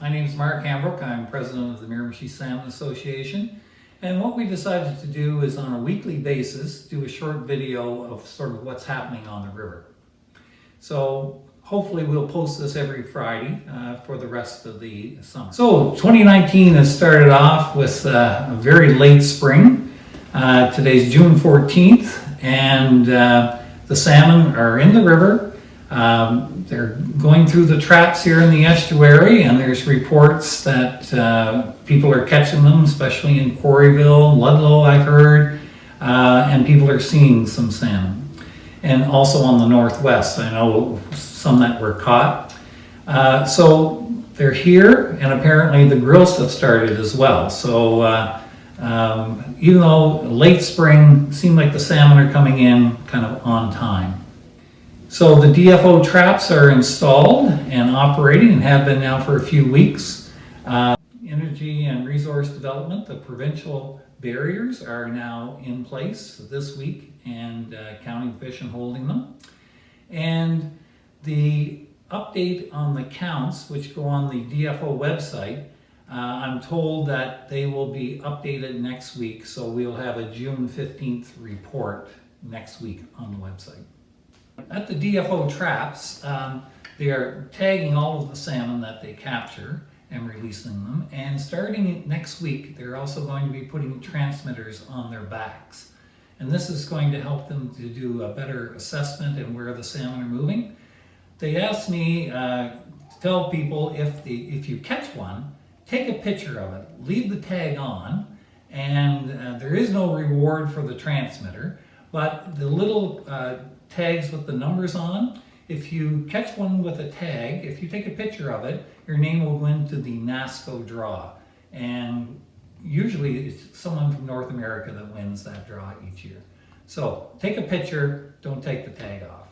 My name is Mark Hambrook. I'm president of the Miramichi Salmon Association. And what we decided to do is on a weekly basis do a short video of sort of what's happening on the river. So hopefully we'll post this every Friday for the rest of the summer. So 2019 has started off with a very late spring. Today's June 14th and the salmon are in the river. They're going through the traps here in the estuary, and there's reports that people are catching them, especially in Quarryville, Ludlow I've heard, and people are seeing some salmon. And also on the northwest, I know some that were caught. So they're here, and apparently the grills have started as well. So even though late spring seemed like the salmon are coming in kind of on time. So the DFO traps are installed and operating and have been now for a few weeks. Energy and resource development, the provincial barriers are now in place this week and counting fish and holding them. And the update on the counts, which go on the DFO website, I'm told that they will be updated next week. So we'll have a June 15th report next week on the website. At the DFO traps, they are tagging all of the salmon that they capture and releasing them. And starting next week, they're also going to be putting transmitters on their backs. And this is going to help them to do a better assessment and where the salmon are moving. They asked me to tell people if you catch one, take a picture of it, leave the tag on, and there is no reward for the transmitter, but the little tags with the numbers on, if you catch one with a tag, if you take a picture of it, your name will go into the NASCO draw. And usually it's someone from North America that wins that draw each year. So take a picture, don't take the tag off.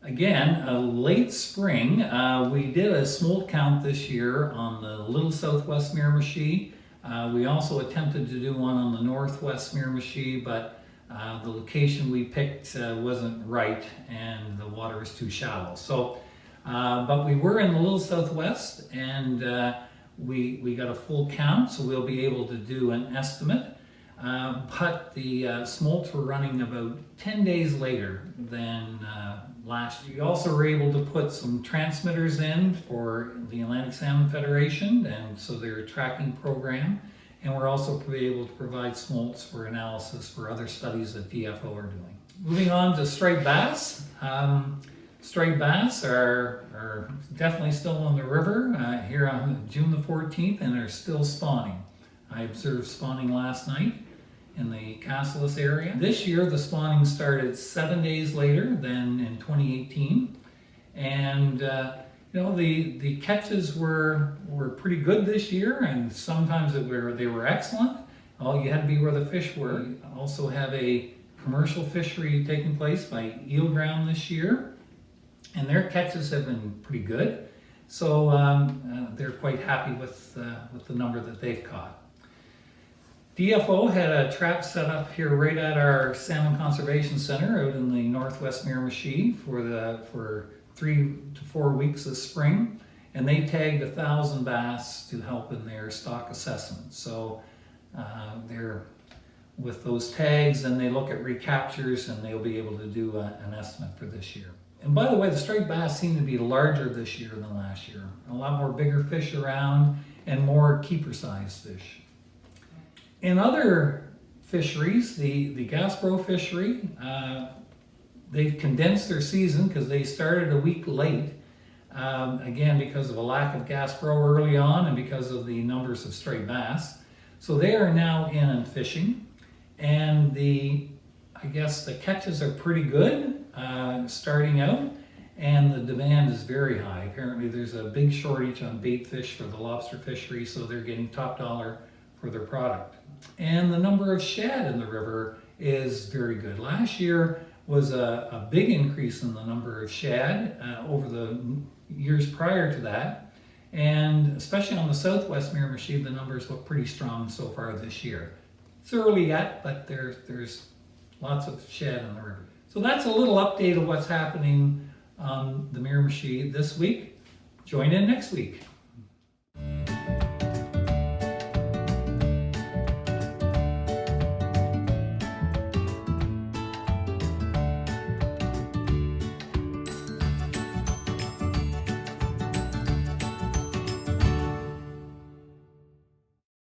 Again, a late spring, we did a smolt count this year on the Little Southwest Miramichi. We also attempted to do one on the Northwest Miramichi, but the location we picked wasn't right and the water was too shallow. So, but we were in the Little Southwest and we got a full count, so we'll be able to do an estimate. But the smolts were running about 10 days later than last year. We also were able to put some transmitters in for the Atlantic Salmon Federation, and so their tracking program. And we're also able to provide smolts for analysis for other studies that DFO are doing. Moving on to striped bass. Striped bass are definitely still in the river here on June the 14th and are still spawning. I observed spawning last night in the Casselus area. This year the spawning started 7 days later than in 2018. And you know, the catches were pretty good this year, and sometimes they were excellent. All you had to be where the fish were. We also have a commercial fishery taking place by Eel Ground this year, and their catches have been pretty good. So they're quite happy with the number that they've caught. DFO had a trap set up here right at our Salmon Conservation Center out in the Northwest Miramichi for 3 to 4 weeks this spring, and they tagged 1,000 bass to help in their stock assessment. So they're with those tags, and they look at recaptures, and they'll be able to do an estimate for this year. And by the way, the striped bass seem to be larger this year than last year. A lot more bigger fish around and more keeper-sized fish. In other fisheries, the Gasbro fishery, they've condensed their season because they started a week late, again because of a lack of Gasbro early on and because of the numbers of striped bass. So they are now in and fishing, and I guess the catches are pretty good starting out, and the demand is very high. Apparently there's a big shortage on bait fish for the lobster fishery, so they're getting top dollar for their product. And the number of shad in the river is very good. Last year was a big increase in the number of shad over the years prior to that. And especially on the Southwest Miramichi, the numbers look pretty strong so far this year. It's early yet, but there's lots of shad in the river. So that's a little update of what's happening on the Miramichi this week. Join in next week.